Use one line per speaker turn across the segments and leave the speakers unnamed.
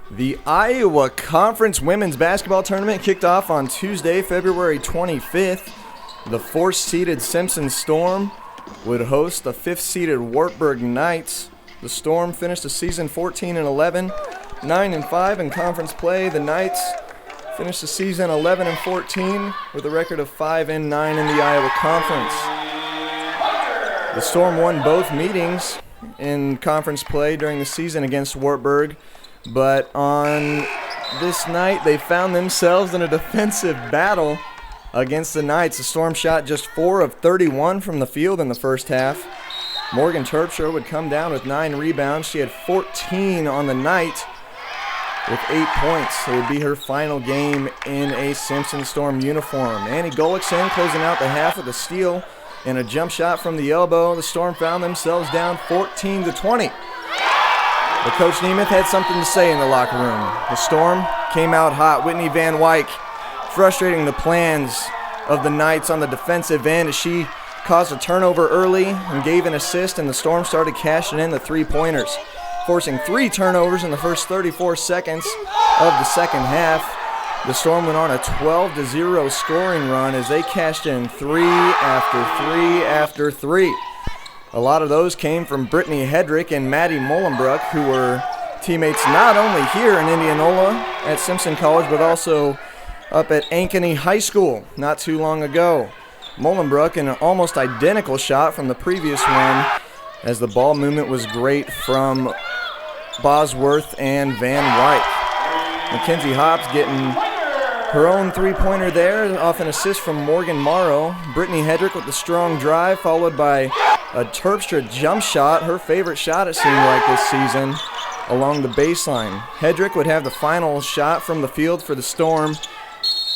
The Iowa Conference Women's Basketball Tournament kicked off on Tuesday, February 25th. The 4th-seeded Simpson Storm would host the 5th-seeded Wartburg Knights. The Storm finished the season 14-11, 9-5 in conference play. The Knights finished the season 11-14 with a record of 5-9 in the Iowa Conference. The Storm won both meetings in conference play during the season against Wartburg, but on this night they found themselves in a defensive battle against the Knights. The Storm shot just 4 of 31 from the field in the first half. Morgan Terpstra would come down with 9 rebounds. She had 14 on the night with 8 points. It would be her final game in a Simpson Storm uniform. Annie Gullickson closing out the half with a steal and a jump shot from the elbow. The Storm found themselves down 14-20. But Coach Nemeth had something to say in the locker room. The Storm came out hot. Whitney Van Wyk frustrating the plans of the Knights on the defensive end as she caused a turnover early and gave an assist, and the Storm started cashing in the three-pointers, forcing 3 turnovers in the first 34 seconds of the second half. The Storm went on a 12-0 scoring run as they cashed in 3 after 3 after 3. A lot of those came from Brittany Hedrick and Maddie Mullenbrook, who were teammates not only here in Indianola at Simpson College, but also up at Ankeny High School not too long ago. Mullenbrook in an almost identical shot from the previous one, as the ball movement was great from Bosworth and Van Wyk. Mackenzie Hobbs getting her own three-pointer there off an assist from Morgan Morrow. Brittany Hedrick with the strong drive, followed by a Terpstra jump shot, her favorite shot it seemed like this season, along the baseline. Hedrick would have the final shot from the field for the Storm,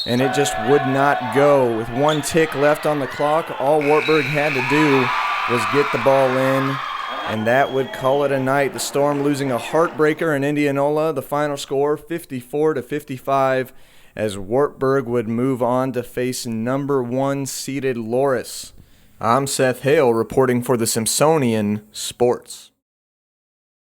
and it just would not go. With 1 tick left on the clock, all Wartburg had to do was get the ball in, and that would call it a night. The Storm losing a heartbreaker in Indianola. The final score 54-55, as Wartburg would move on to face number 1 seeded Loris. I'm Seth Hale reporting for the Simpsonian Sports.